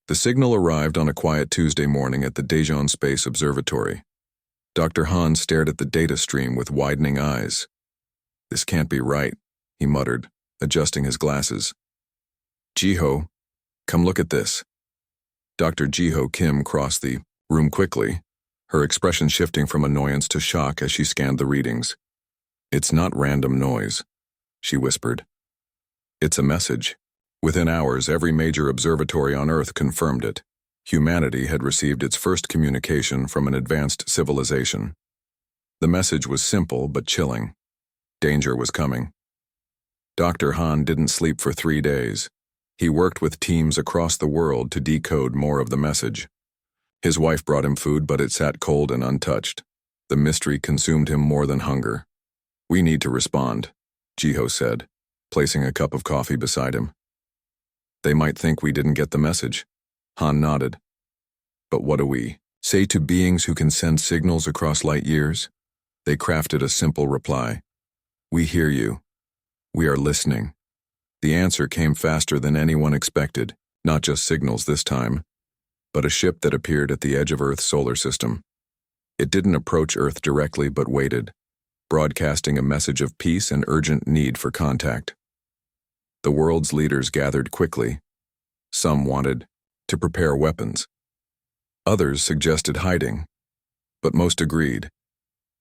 The signal arrived on a quiet Tuesday morning at the Daejeon Space Observatory. Dr. Han stared at the data stream with widening eyes. "This can't be right," he muttered, adjusting his glasses. "Jiho, come look at this." Dr. Jiho Kim crossed the room quickly, her expression shifting from annoyance to shock as she scanned the readings. "It's not random noise," she whispered. "It's a message." Within hours, every major observatory on Earth confirmed it. Humanity had received its first communication from an advanced civilization. The message was simple but chilling. Danger was coming. Dr. Han didn't sleep for 3 days. He worked with teams across the world to decode more of the message. His wife brought him food, but it sat cold and untouched. The mystery consumed him more than hunger. "We need to respond," Jiho said, placing a cup of coffee beside him. "They might think we didn't get the message." Han nodded. "But what do we say to beings who can send signals across light years?" They crafted a simple reply. "We hear you. We are listening." The answer came faster than anyone expected, not just signals this time, but a ship that appeared at the edge of Earth's solar system. It didn't approach Earth directly but waited, broadcasting a message of peace and urgent need for contact. The world's leaders gathered quickly. Some wanted to prepare weapons. Others suggested hiding, but most agreed.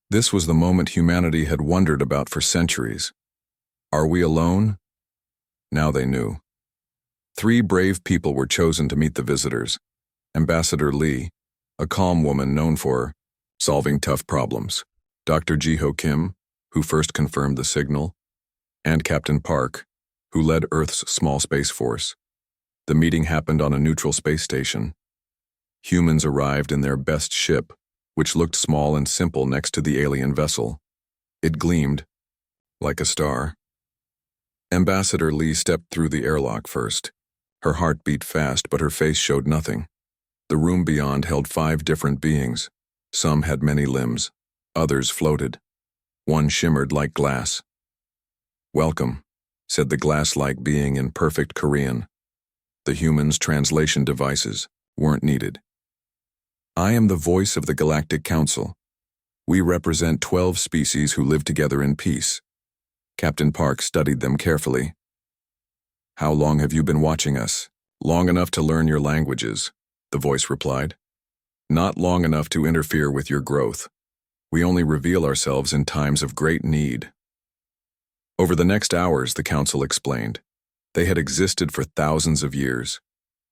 This was the moment humanity had wondered about for centuries. Are we alone? Now they knew. 3 brave people were chosen to meet the visitors. Ambassador Lee, a calm woman known for solving tough problems, Dr. Jiho Kim, who first confirmed the signal, and Captain Park, who led Earth's small space force. The meeting happened on a neutral space station. Humans arrived in their best ship, which looked small and simple next to the alien vessel. It gleamed like a star. Ambassador Lee stepped through the airlock first. Her heart beat fast, but her face showed nothing. The room beyond held 5 different beings. Some had many limbs. Others floated. One shimmered like glass. "Welcome," said the glass-like being in perfect Korean. The humans' translation devices weren't needed. "I am the voice of the Galactic Council. We represent 12 species who live together in peace." Captain Park studied them carefully. "How long have you been watching us?" "Long enough to learn your languages," the voice replied. "Not long enough to interfere with your growth. We only reveal ourselves in times of great need." Over the next hours, the council explained, they had existed for thousands of years.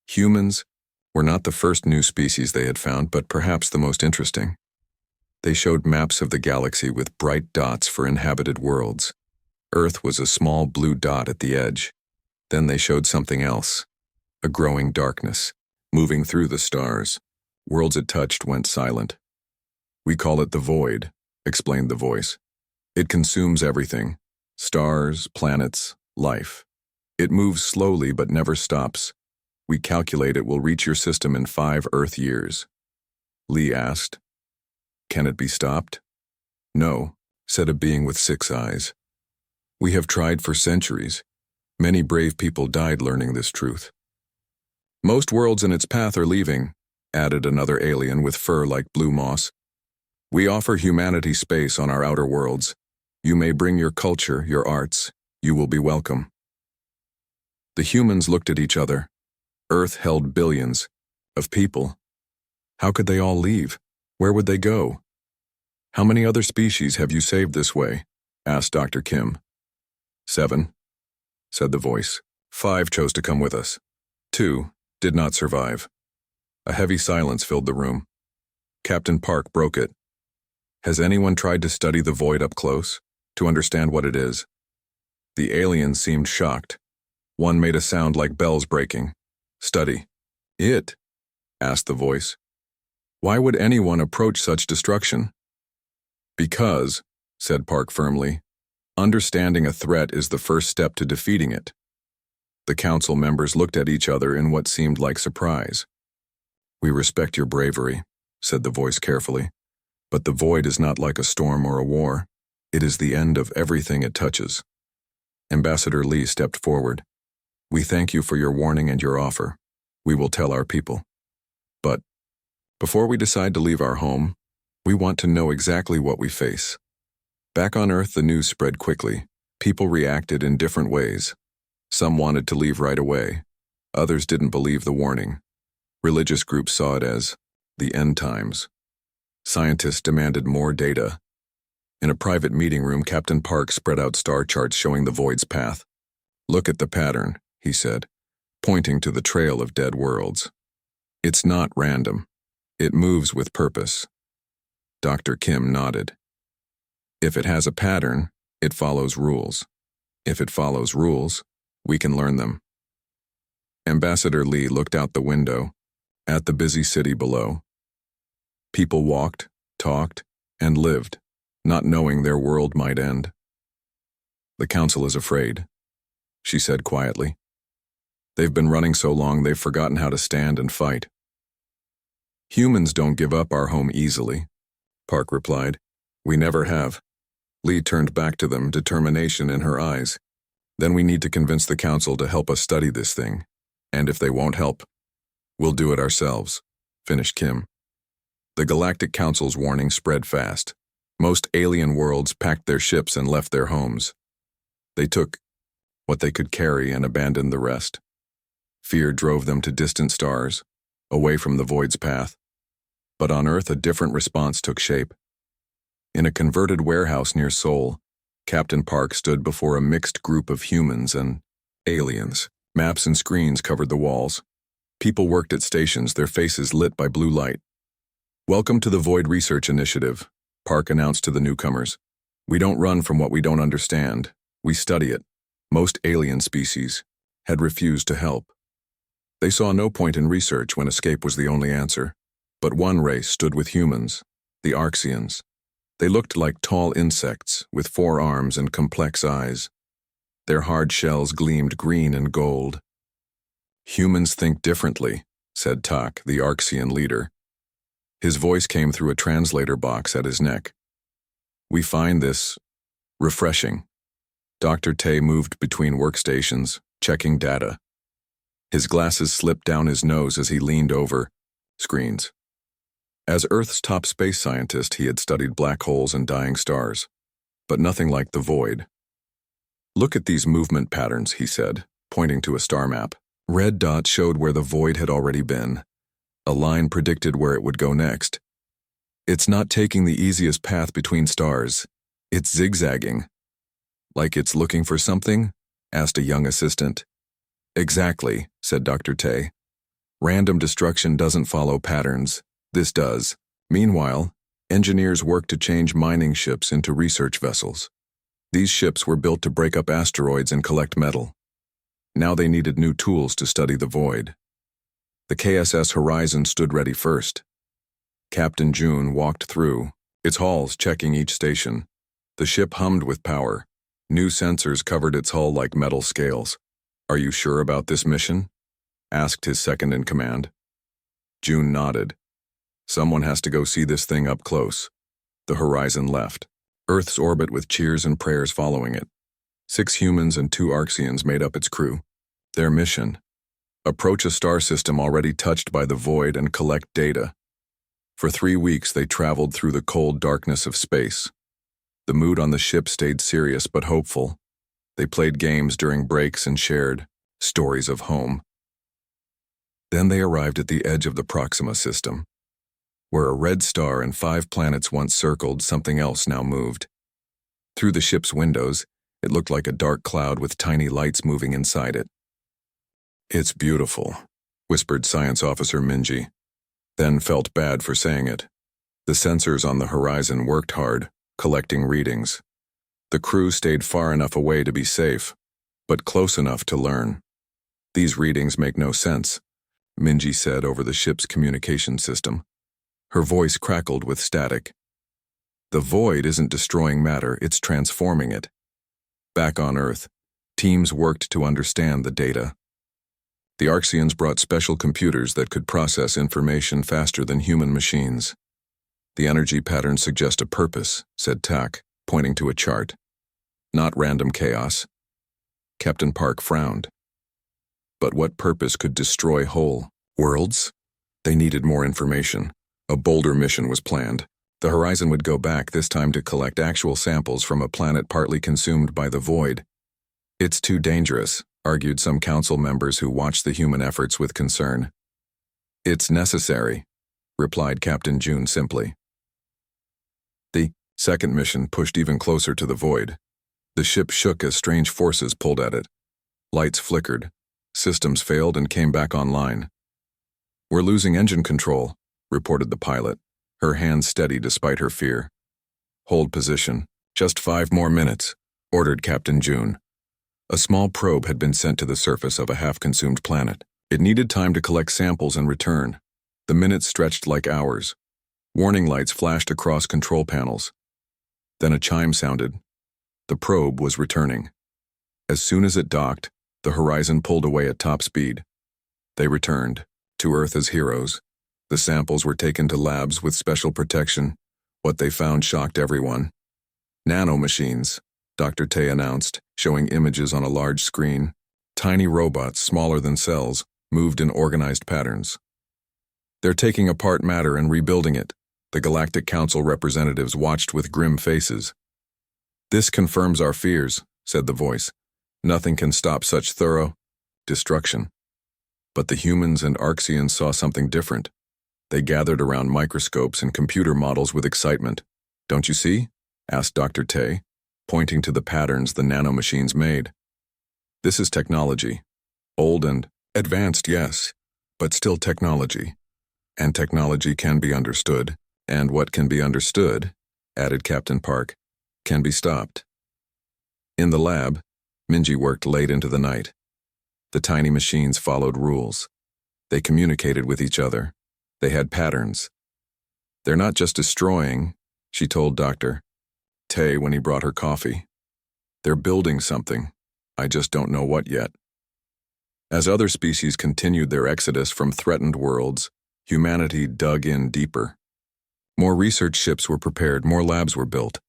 Humans were not the first new species they had found, but perhaps the most interesting. They showed maps of the galaxy with bright dots for inhabited worlds. Earth was a small blue dot at the edge. Then they showed something else, a growing darkness, moving through the stars. Worlds it touched went silent. "We call it the void," explained the voice. "It consumes everything, stars, planets, life. It moves slowly but never stops. We calculate it will reach your system in 5 Earth years." Lee asked, "Can it be stopped?" "No," said a being with 6 eyes. "We have tried for centuries. Many brave people died learning this truth." "Most worlds in its path are leaving," added another alien with fur like blue moss. "We offer humanity space on our outer worlds. You may bring your culture, your arts. You will be welcome." The humans looked at each other. Earth held billions of people. How could they all leave? Where would they go? "How many other species have you saved this way?" asked Dr. Kim. 7, said the voice. 5 chose to come with us. 2 did not survive. A heavy silence filled the room. Captain Park broke it. "Has anyone tried to study the void up close, to understand what it is?" The aliens seemed shocked. One made a sound like bells breaking. "Study it?" asked the voice. "Why would anyone approach such destruction?" "Because," said Park firmly, "understanding a threat is the first step to defeating it." The council members looked at each other in what seemed like surprise. "We respect your bravery," said the voice carefully, "but the void is not like a storm or a war. It is the end of everything it touches." Ambassador Lee stepped forward. "We thank you for your warning and your offer. We will tell our people. But before we decide to leave our home, we want to know exactly what we face. Back on Earth, the news spread quickly. People reacted in different ways. Some wanted to leave right away. Others didn't believe the warning. Religious groups saw it as the end times. Scientists demanded more data. In a private meeting room, Captain Park spread out star charts showing the void's path. "Look at the pattern," he said, pointing to the trail of dead worlds. "It's not random. It moves with purpose." Dr. Kim nodded. "If it has a pattern, it follows rules. If it follows rules, we can learn them." Ambassador Lee looked out the window, at the busy city below. People walked, talked, and lived, not knowing their world might end. "The council is afraid," she said quietly. "They've been running so long they've forgotten how to stand and fight." "Humans don't give up our home easily," Park replied. "We never have." Lee turned back to them, determination in her eyes. "Then we need to convince the council to help us study this thing. And if they won't help, we'll do it ourselves," finished Kim. The Galactic Council's warning spread fast. Most alien worlds packed their ships and left their homes. They took what they could carry and abandoned the rest. Fear drove them to distant stars, away from the void's path. But on Earth, a different response took shape. In a converted warehouse near Seoul, Captain Park stood before a mixed group of humans and aliens. Maps and screens covered the walls. People worked at stations, their faces lit by blue light. "Welcome to the Void Research Initiative," Park announced to the newcomers. "We don't run from what we don't understand. We study it." Most alien species had refused to help. They saw no point in research when escape was the only answer. But one race stood with humans, the Arxians. They looked like tall insects with 4 arms and complex eyes. Their hard shells gleamed green and gold. "Humans think differently," said Tak, the Arxian leader. His voice came through a translator box at his neck. "We find this refreshing." Dr. Tay moved between workstations, checking data. His glasses slipped down his nose as he leaned over screens. As Earth's top space scientist, he had studied black holes and dying stars, but nothing like the void. "Look at these movement patterns," he said, pointing to a star map. Red dots showed where the void had already been. A line predicted where it would go next. "It's not taking the easiest path between stars. It's zigzagging." "Like it's looking for something?" asked a young assistant. "Exactly," said Dr. Tay. "Random destruction doesn't follow patterns. This does." Meanwhile, engineers worked to change mining ships into research vessels. These ships were built to break up asteroids and collect metal. Now they needed new tools to study the void. The KSS Horizon stood ready first. Captain June walked through, its halls checking each station. The ship hummed with power. New sensors covered its hull like metal scales. "Are you sure about this mission?" asked his second-in-command. June nodded. "Someone has to go see this thing up close." The Horizon left, Earth's orbit with cheers and prayers following it. 6 humans and 2 Arxians made up its crew. Their mission: approach a star system already touched by the void and collect data. For 3 weeks they traveled through the cold darkness of space. The mood on the ship stayed serious but hopeful. They played games during breaks and shared stories of home. Then they arrived at the edge of the Proxima system. Where a red star and 5 planets once circled, something else now moved. Through the ship's windows, it looked like a dark cloud with tiny lights moving inside it. "It's beautiful," whispered Science Officer Minji, then felt bad for saying it. The sensors on the horizon worked hard, collecting readings. The crew stayed far enough away to be safe, but close enough to learn. "These readings make no sense," Minji said over the ship's communication system. Her voice crackled with static. "The void isn't destroying matter, it's transforming it." Back on Earth, teams worked to understand the data. The Arxians brought special computers that could process information faster than human machines. "The energy patterns suggest a purpose," said Tak, pointing to a chart. "Not random chaos." Captain Park frowned. "But what purpose could destroy whole?" Worlds? They needed more information. A bolder mission was planned. The Horizon would go back, this time to collect actual samples from a planet partly consumed by the void. It's too dangerous, argued some council members who watched the human efforts with concern. It's necessary, replied Captain June simply. The second mission pushed even closer to the void. The ship shook as strange forces pulled at it. Lights flickered. Systems failed and came back online. "We're losing engine control," reported the pilot, her hands steady despite her fear. "Hold position. Just 5 more minutes," ordered Captain June. A small probe had been sent to the surface of a half-consumed planet. It needed time to collect samples and return. The minutes stretched like hours. Warning lights flashed across control panels. Then a chime sounded. The probe was returning. As soon as it docked, the Horizon pulled away at top speed. They returned, to Earth as heroes. The samples were taken to labs with special protection. What they found shocked everyone. "Nanomachines," Dr. Tay announced, showing images on a large screen. Tiny robots, smaller than cells, moved in organized patterns. "They're taking apart matter and rebuilding it," the Galactic Council representatives watched with grim faces. "This confirms our fears," said the voice. "Nothing can stop such thorough destruction." But the humans and Arxians saw something different. They gathered around microscopes and computer models with excitement. "Don't you see?" asked Dr. Tay, pointing to the patterns the nanomachines made. "This is technology. Old and advanced, yes, but still technology. And technology can be understood. And what can be understood," added Captain Park, "can be stopped." In the lab, Minji worked late into the night. The tiny machines followed rules. They communicated with each other. They had patterns. "They're not just destroying," she told Dr. Tay when he brought her coffee. "They're building something. I just don't know what yet." As other species continued their exodus from threatened worlds, humanity dug in deeper. More research ships were prepared, more labs were built.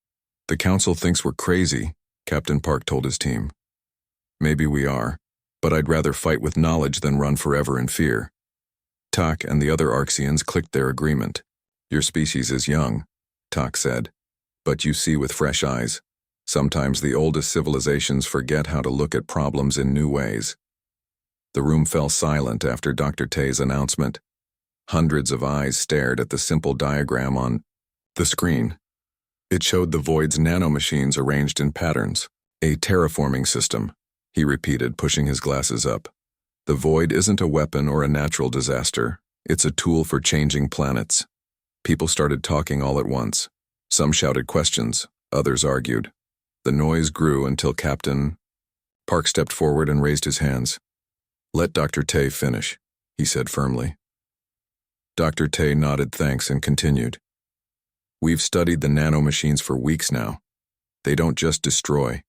"The Council thinks we're crazy," Captain Park told his team. "Maybe we are, but I'd rather fight with knowledge than run forever in fear." Tak and the other Arxians clicked their agreement. "Your species is young," Tak said, "but you see with fresh eyes. Sometimes the oldest civilizations forget how to look at problems in new ways." The room fell silent after Dr. Tay's announcement. Hundreds of eyes stared at the simple diagram on the screen. It showed the void's nanomachines arranged in patterns. "A terraforming system," he repeated, pushing his glasses up. "The void isn't a weapon or a natural disaster. It's a tool for changing planets." People started talking all at once. Some shouted questions, others argued. The noise grew until Captain Park stepped forward and raised his hands. "Let Dr. Tay finish," he said firmly. Dr. Tay nodded thanks and continued. "We've studied the nanomachines for weeks now. They don't just destroy.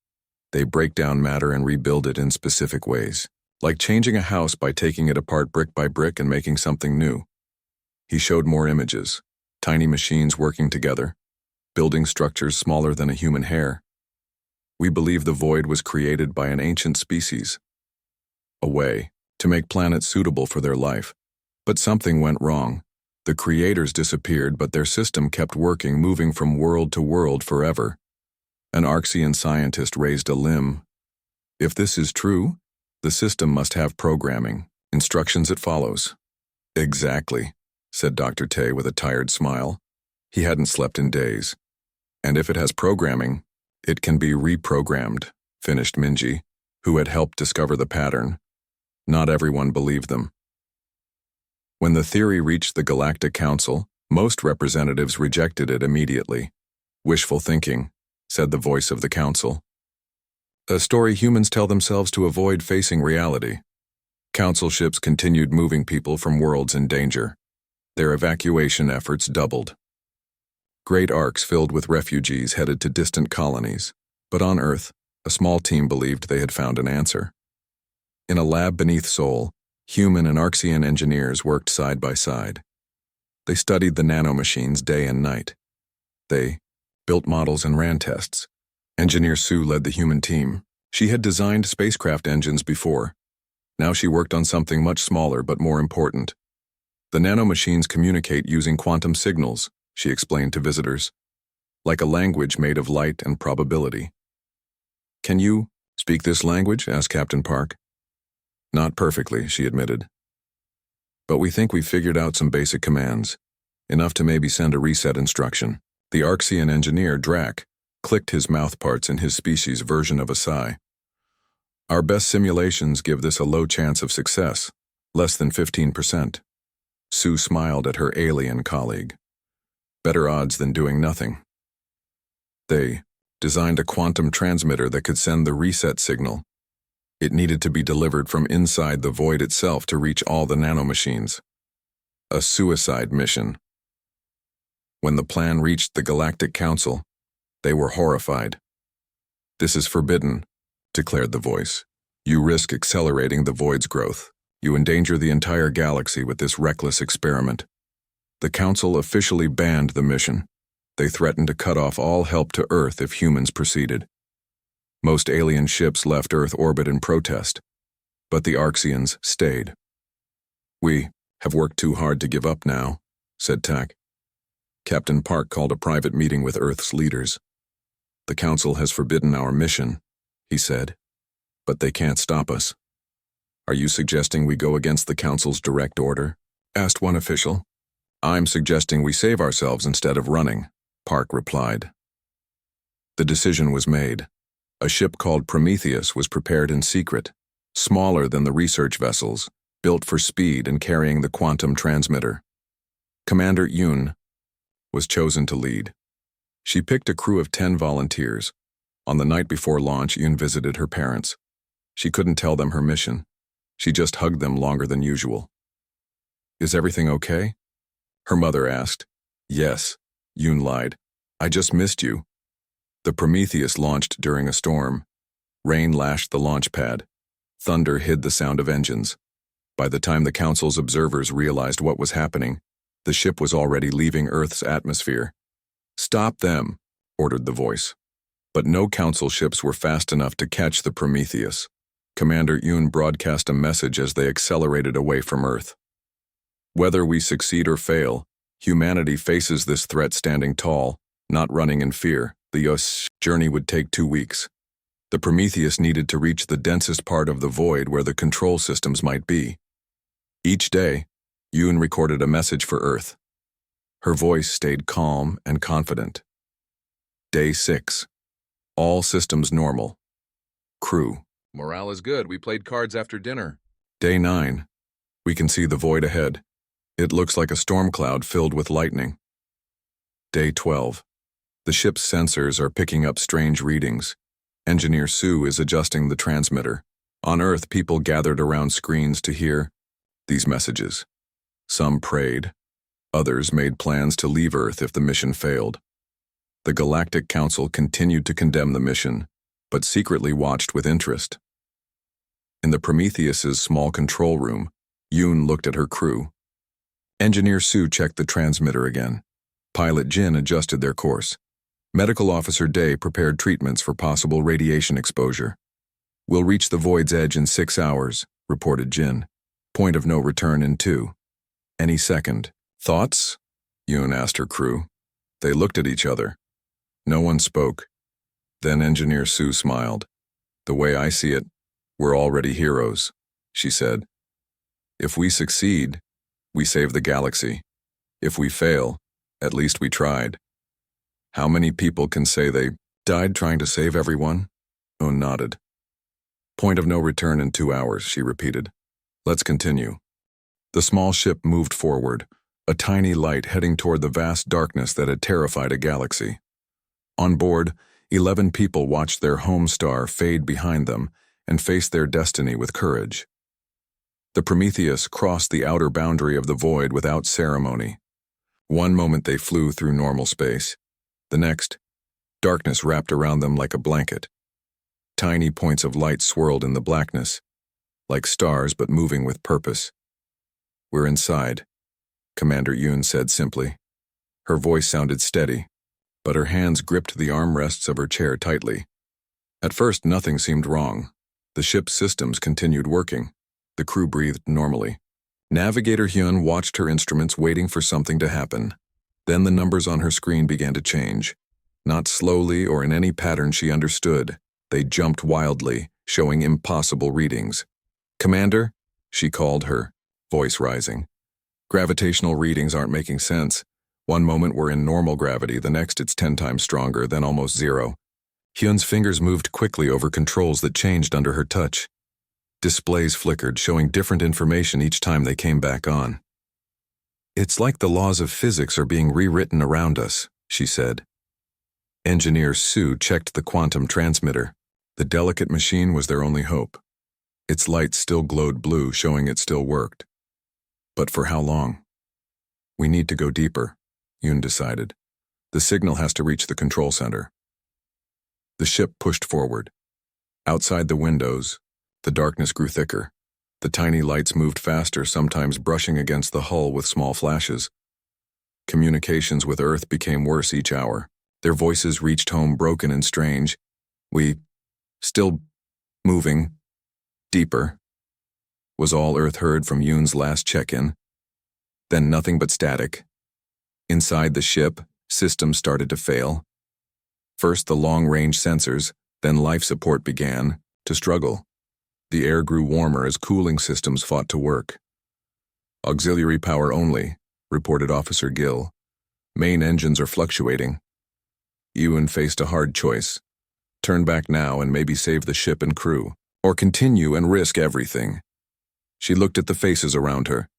They break down matter and rebuild it in specific ways, like changing a house by taking it apart brick by brick and making something new." He showed more images, tiny machines working together, building structures smaller than a human hair. "We believe the void was created by an ancient species, a way to make planets suitable for their life. But something went wrong. The creators disappeared, but their system kept working, moving from world to world forever." An Arxian scientist raised a limb. "If this is true, the system must have programming. Instructions it follows." "Exactly," said Dr. Tay with a tired smile. He hadn't slept in days. "And if it has programming, it can be reprogrammed," finished Minji, who had helped discover the pattern. Not everyone believed them. When the theory reached the Galactic Council, most representatives rejected it immediately. "Wishful thinking," said the voice of the Council. "A story humans tell themselves to avoid facing reality." Council ships continued moving people from worlds in danger. Their evacuation efforts doubled. Great arcs filled with refugees headed to distant colonies, but on Earth, a small team believed they had found an answer. In a lab beneath Sol, human and Arxian engineers worked side by side. They studied the nanomachines day and night. They built models and ran tests. Engineer Sue led the human team. She had designed spacecraft engines before. Now she worked on something much smaller but more important, The nanomachines communicate using quantum signals, she explained to visitors, like a language made of light and probability. Can you speak this language? Asked Captain Park. Not perfectly, she admitted. But we think we figured out some basic commands, enough to maybe send a reset instruction. The Arxian engineer, Drac, clicked his mouthparts in his species' version of a sigh. Our best simulations give this a low chance of success, less than 15%. Sue smiled at her alien colleague. Better odds than doing nothing. They designed a quantum transmitter that could send the reset signal. It needed to be delivered from inside the void itself to reach all the nanomachines. A suicide mission. When the plan reached the Galactic Council, they were horrified. This is forbidden, declared the voice. You risk accelerating the void's growth. You endanger the entire galaxy with this reckless experiment. The Council officially banned the mission. They threatened to cut off all help to Earth if humans proceeded. Most alien ships left Earth orbit in protest, but the Arxians stayed. We have worked too hard to give up now, said Tack. Captain Park called a private meeting with Earth's leaders. The Council has forbidden our mission, he said, but they can't stop us. Are you suggesting we go against the Council's direct order? Asked one official. I'm suggesting we save ourselves instead of running, Park replied. The decision was made. A ship called Prometheus was prepared in secret, smaller than the research vessels, built for speed and carrying the quantum transmitter. Commander Yoon was chosen to lead. She picked a crew of 10 volunteers. On the night before launch, Yoon visited her parents. She couldn't tell them her mission. She just hugged them longer than usual. Is everything okay? Her mother asked. Yes, Yoon lied. I just missed you. The Prometheus launched during a storm. Rain lashed the launch pad. Thunder hid the sound of engines. By the time the Council's observers realized what was happening, the ship was already leaving Earth's atmosphere. Stop them, ordered the voice. But no Council ships were fast enough to catch the Prometheus. Commander Yoon broadcast a message as they accelerated away from Earth. Whether we succeed or fail, humanity faces this threat standing tall, not running in fear. The journey would take 2 weeks. The Prometheus needed to reach the densest part of the void where the control systems might be. Each day, Yoon recorded a message for Earth. Her voice stayed calm and confident. Day 6. All systems normal. Crew. Morale is good. We played cards after dinner. Day 9. We can see the void ahead. It looks like a storm cloud filled with lightning. Day 12. The ship's sensors are picking up strange readings. Engineer Sue is adjusting the transmitter. On Earth, people gathered around screens to hear these messages. Some prayed. Others made plans to leave Earth if the mission failed. The Galactic Council continued to condemn the mission, but secretly watched with interest. In the Prometheus's small control room, Yoon looked at her crew. Engineer Sue checked the transmitter again. Pilot Jin adjusted their course. Medical Officer Day prepared treatments for possible radiation exposure. We'll reach the void's edge in 6 hours, reported Jin. Point of no return in 2. Any second. Thoughts? Yoon asked her crew. They looked at each other. No one spoke. Then Engineer Sue smiled. The way I see it, we're already heroes, she said. If we succeed, we save the galaxy. If we fail, at least we tried. How many people can say they died trying to save everyone? Yoon nodded. Point of no return in 2 hours, she repeated. Let's continue. The small ship moved forward, a tiny light heading toward the vast darkness that had terrified a galaxy. On board, 11 people watched their home star fade behind them and faced their destiny with courage. The Prometheus crossed the outer boundary of the void without ceremony. One moment they flew through normal space. The next, darkness wrapped around them like a blanket. Tiny points of light swirled in the blackness, like stars but moving with purpose. We're inside, Commander Yoon said simply. Her voice sounded steady, but her hands gripped the armrests of her chair tightly. At first, nothing seemed wrong. The ship's systems continued working. The crew breathed normally. Navigator Hyun watched her instruments, waiting for something to happen. Then the numbers on her screen began to change. Not slowly or in any pattern she understood. They jumped wildly, showing impossible readings. "Commander?" she called, her voice rising. "Gravitational readings aren't making sense. One moment we're in normal gravity, the next it's 10 times stronger, then almost zero." Hyun's fingers moved quickly over controls that changed under her touch. Displays flickered, showing different information each time they came back on. "It's like the laws of physics are being rewritten around us," she said. Engineer Sue checked the quantum transmitter. The delicate machine was their only hope. Its lights still glowed blue, showing it still worked. But for how long? "We need to go deeper," Yoon decided. "The signal has to reach the control center." The ship pushed forward. Outside the windows, the darkness grew thicker. The tiny lights moved faster, sometimes brushing against the hull with small flashes. Communications with Earth became worse each hour. Their voices reached home broken and strange. "We still moving deeper," was all Earth heard from Yoon's last check-in. Then nothing but static. Inside the ship, systems started to fail. First the long-range sensors, then life support began to struggle. The air grew warmer as cooling systems fought to work. "Auxiliary power only," reported Officer Gill. "Main engines are fluctuating." Yoon faced a hard choice. Turn back now and maybe save the ship and crew, or continue and risk everything. She looked at the faces around her.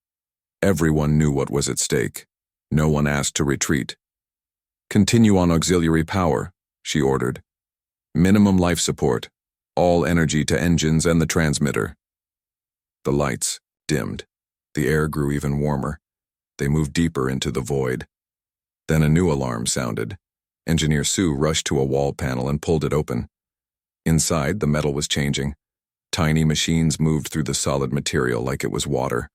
Everyone knew what was at stake. No one asked to retreat. "Continue on auxiliary power," she ordered. "Minimum life support. All energy to engines and the transmitter." The lights dimmed. The air grew even warmer. They moved deeper into the void. Then a new alarm sounded. Engineer Sue rushed to a wall panel and pulled it open. Inside, the metal was changing. Tiny machines moved through the solid material like it was water.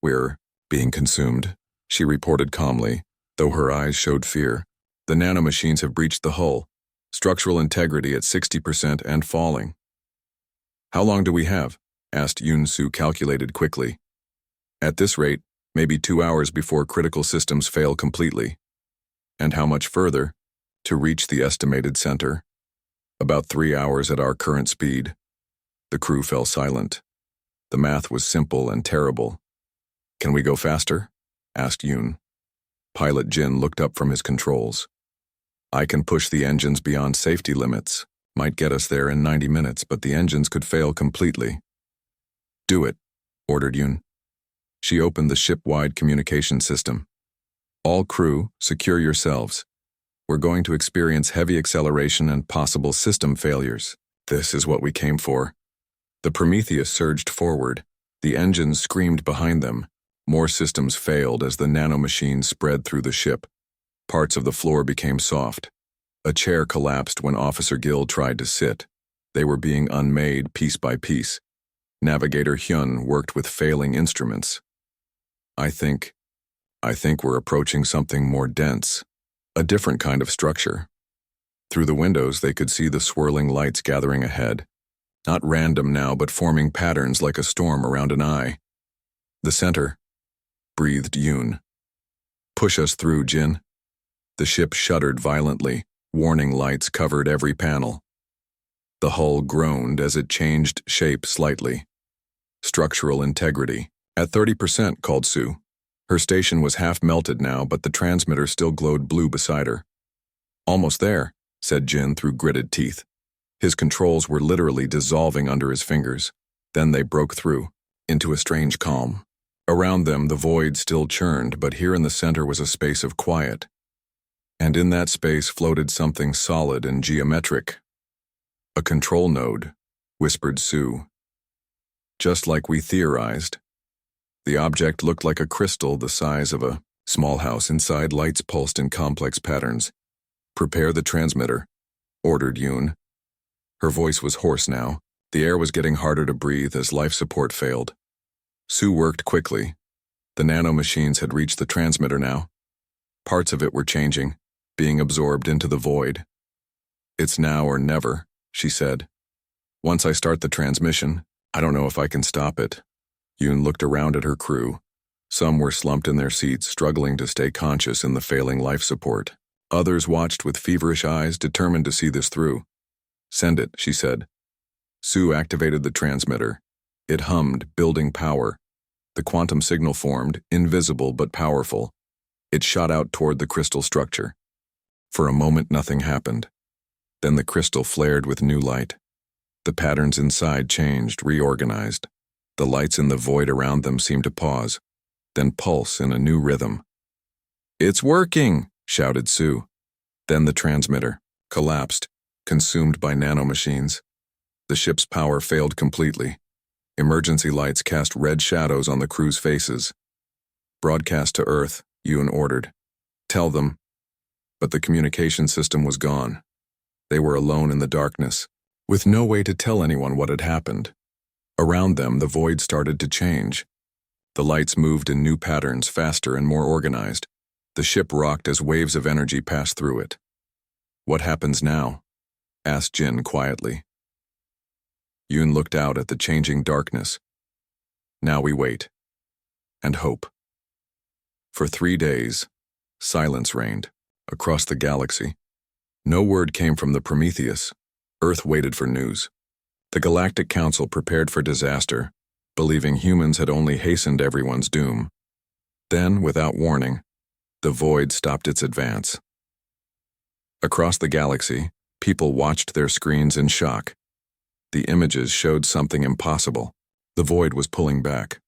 "We're being consumed," she reported calmly, though her eyes showed fear. "The nanomachines have breached the hull. Structural integrity at 60% and falling." "How long do we have?" asked Yoon Soo, calculated quickly. "At this rate, maybe 2 hours before critical systems fail completely." "And how much further to reach the estimated center?" "About 3 hours at our current speed." The crew fell silent. The math was simple and terrible. "Can we go faster?" asked Yoon. Pilot Jin looked up from his controls. "I can push the engines beyond safety limits. Might get us there in 90 minutes, but the engines could fail completely." "Do it," ordered Yoon. She opened the ship-wide communication system. "All crew, secure yourselves. We're going to experience heavy acceleration and possible system failures. This is what we came for." The Prometheus surged forward. The engines screamed behind them. More systems failed as the nanomachines spread through the ship. Parts of the floor became soft. A chair collapsed when Officer Gill tried to sit. They were being unmade piece by piece. Navigator Hyun worked with failing instruments. I think we're approaching something more dense. A different kind of structure." Through the windows, they could see the swirling lights gathering ahead. Not random now, but forming patterns like a storm around an eye. "The center," breathed Yoon. "Push us through, Jin." The ship shuddered violently. Warning lights covered every panel. The hull groaned as it changed shape slightly. "Structural integrity. At 30%, called Sue. Her station was half melted now, but the transmitter still glowed blue beside her. "Almost there," said Jin through gritted teeth. His controls were literally dissolving under his fingers. Then they broke through, into a strange calm. Around them, the void still churned, but here in the center was a space of quiet. And in that space floated something solid and geometric. "A control node," whispered Sue. "Just like we theorized." The object looked like a crystal the size of a small house. Inside, lights pulsed in complex patterns. "Prepare the transmitter," ordered Yoon. Her voice was hoarse now. The air was getting harder to breathe as life support failed. Sue worked quickly. The nanomachines had reached the transmitter now. Parts of it were changing, being absorbed into the void. "It's now or never," she said. "Once I start the transmission, I don't know if I can stop it." Yoon looked around at her crew. Some were slumped in their seats, struggling to stay conscious in the failing life support. Others watched with feverish eyes, determined to see this through. "Send it," she said. Sue activated the transmitter. It hummed, building power. The quantum signal formed, invisible but powerful. It shot out toward the crystal structure. For a moment, nothing happened. Then the crystal flared with new light. The patterns inside changed, reorganized. The lights in the void around them seemed to pause, then pulse in a new rhythm. "It's working!" shouted Sue. Then the transmitter collapsed, consumed by nanomachines. The ship's power failed completely. Emergency lights cast red shadows on the crew's faces. "Broadcast to Earth," Yoon ordered. "Tell them." But the communication system was gone. They were alone in the darkness, with no way to tell anyone what had happened. Around them, the void started to change. The lights moved in new patterns, faster and more organized. The ship rocked as waves of energy passed through it. "What happens now?" asked Jin quietly. Yoon looked out at the changing darkness. "Now we wait. And hope." For 3 days, silence reigned across the galaxy. No word came from the Prometheus. Earth waited for news. The Galactic Council prepared for disaster, believing humans had only hastened everyone's doom. Then, without warning, the void stopped its advance. Across the galaxy, people watched their screens in shock. The images showed something impossible. The void was pulling back.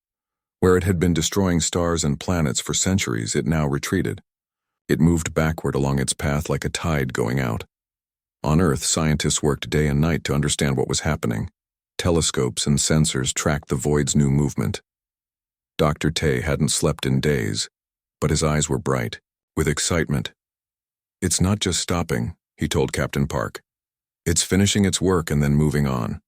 Where it had been destroying stars and planets for centuries, it now retreated. It moved backward along its path like a tide going out. On Earth, scientists worked day and night to understand what was happening. Telescopes and sensors tracked the void's new movement. Dr. Tay hadn't slept in days, but his eyes were bright, with excitement. "It's not just stopping," he told Captain Park. "It's finishing its work and then moving on."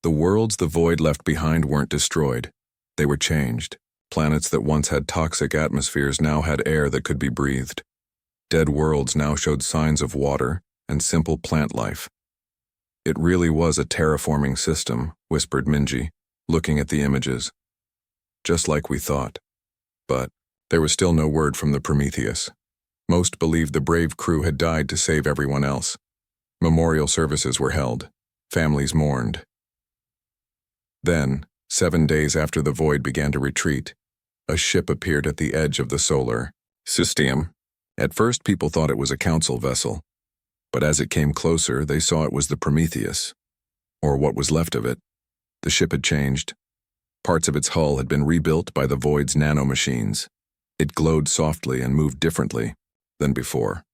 The worlds the void left behind weren't destroyed. They were changed. Planets that once had toxic atmospheres now had air that could be breathed. Dead worlds now showed signs of water and simple plant life. "It really was a terraforming system," whispered Minji, looking at the images. "Just like we thought." But there was still no word from the Prometheus. Most believed the brave crew had died to save everyone else. Memorial services were held. Families mourned. Then, 7 days after the void began to retreat, a ship appeared at the edge of the solar system. At first, people thought it was a council vessel, but as it came closer, they saw it was the Prometheus, or what was left of it. The ship had changed. Parts of its hull had been rebuilt by the void's nanomachines. It glowed softly and moved differently than before.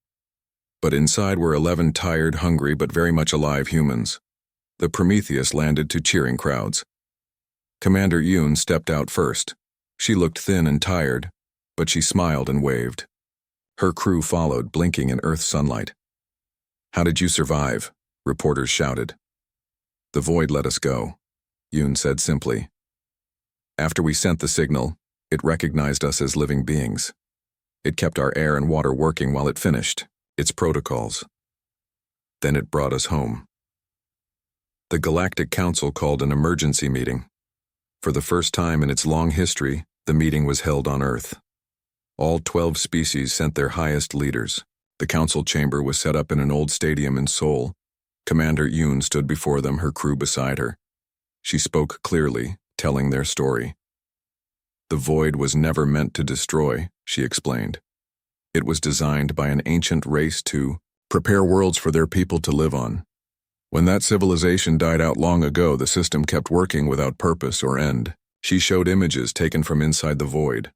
But inside were 11 tired, hungry, but very much alive humans. The Prometheus landed to cheering crowds. Commander Yoon stepped out first. She looked thin and tired, but she smiled and waved. Her crew followed, blinking in Earth sunlight. "How did you survive?" reporters shouted. "The void let us go," Yoon said simply. "After we sent the signal, it recognized us as living beings. It kept our air and water working while it finished its protocols. Then it brought us home." The Galactic Council called an emergency meeting. For the first time in its long history, the meeting was held on Earth. All 12 species sent their highest leaders. The council chamber was set up in an old stadium in Seoul. Commander Yoon stood before them, her crew beside her. She spoke clearly, telling their story. "The void was never meant to destroy," she explained. "It was designed by an ancient race to prepare worlds for their people to live on. When that civilization died out long ago, the system kept working without purpose or end." She showed images taken from inside the void,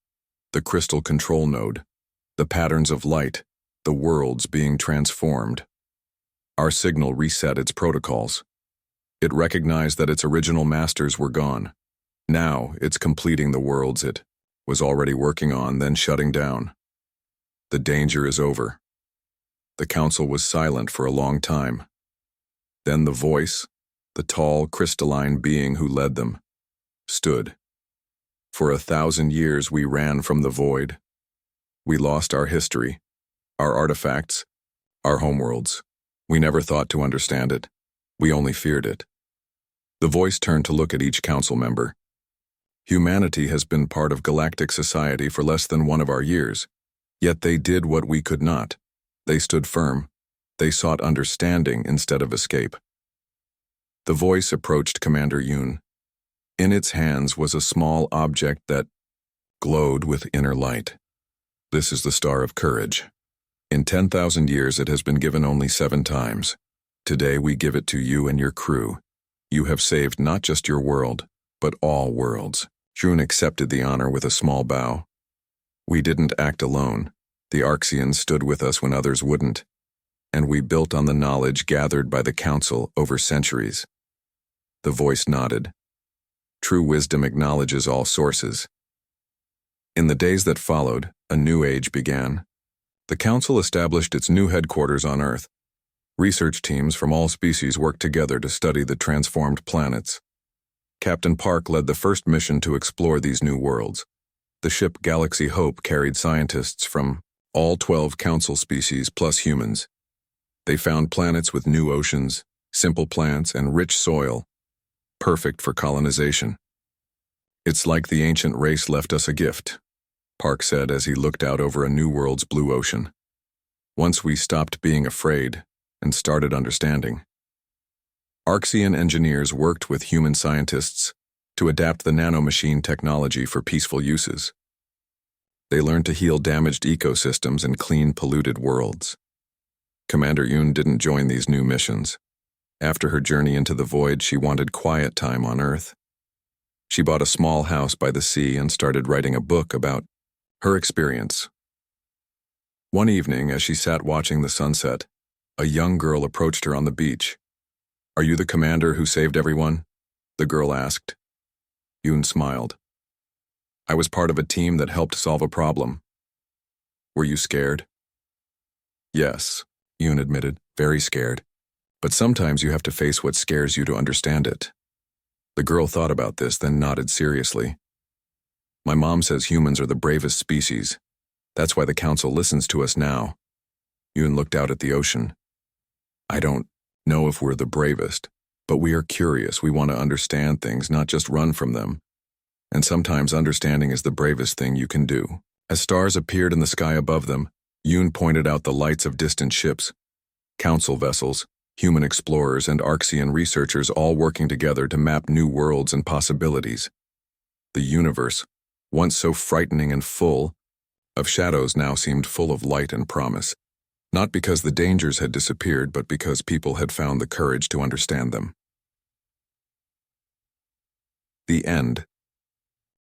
the crystal control node, the patterns of light, the worlds being transformed. Our signal reset its protocols. It recognized that its original masters were gone. Now it's completing the worlds it was already working on, then shutting down. The danger is over. The council was silent for a long time. Then the voice, the tall, crystalline being who led them, stood. "For 1,000 years we ran from the void. We lost our history, our artifacts, our homeworlds. We never thought to understand it. We only feared it." The voice turned to look at each council member. Humanity has been part of galactic society for less than one of our years, yet they did what we could not. They stood firm. They sought understanding instead of escape. The voice approached Commander Yoon. In its hands was a small object that glowed with inner light. This is the Star of Courage. In 10,000 years it has been given only 7 times. Today we give it to you and your crew. You have saved not just your world, but all worlds. Yoon accepted the honor with a small bow. We didn't act alone. The Arxians stood with us when others wouldn't, and we built on the knowledge gathered by the Council over centuries. The voice nodded. True wisdom acknowledges all sources. In the days that followed, a new age began. The Council established its new headquarters on Earth. Research teams from all species worked together to study the transformed planets. Captain Park led the first mission to explore these new worlds. The ship Galaxy Hope carried scientists from all 12 Council species plus humans. They found planets with new oceans, simple plants, and rich soil, perfect for colonization. It's like the ancient race left us a gift, Park said as he looked out over a new world's blue ocean. Once we stopped being afraid and started understanding. Arxian engineers worked with human scientists to adapt the nanomachine technology for peaceful uses. They learned to heal damaged ecosystems and clean polluted worlds. Commander Yoon didn't join these new missions. After her journey into the void, she wanted quiet time on Earth. She bought a small house by the sea and started writing a book about her experience. One evening, as she sat watching the sunset, a young girl approached her on the beach. "Are you the commander who saved everyone?" the girl asked. Yoon smiled. "I was part of a team that helped solve a problem." "Were you scared?" "Yes," Yoon admitted, "very scared. But sometimes you have to face what scares you to understand it." The girl thought about this, then nodded seriously. "My mom says humans are the bravest species. That's why the Council listens to us now." Yoon looked out at the ocean. "I don't know if we're the bravest, but we are curious. We want to understand things, not just run from them. And sometimes understanding is the bravest thing you can do." As stars appeared in the sky above them, Yoon pointed out the lights of distant ships, Council vessels, human explorers, and Arxian researchers all working together to map new worlds and possibilities. The universe, once so frightening and full of shadows, now seemed full of light and promise. Not because the dangers had disappeared, but because people had found the courage to understand them. The end.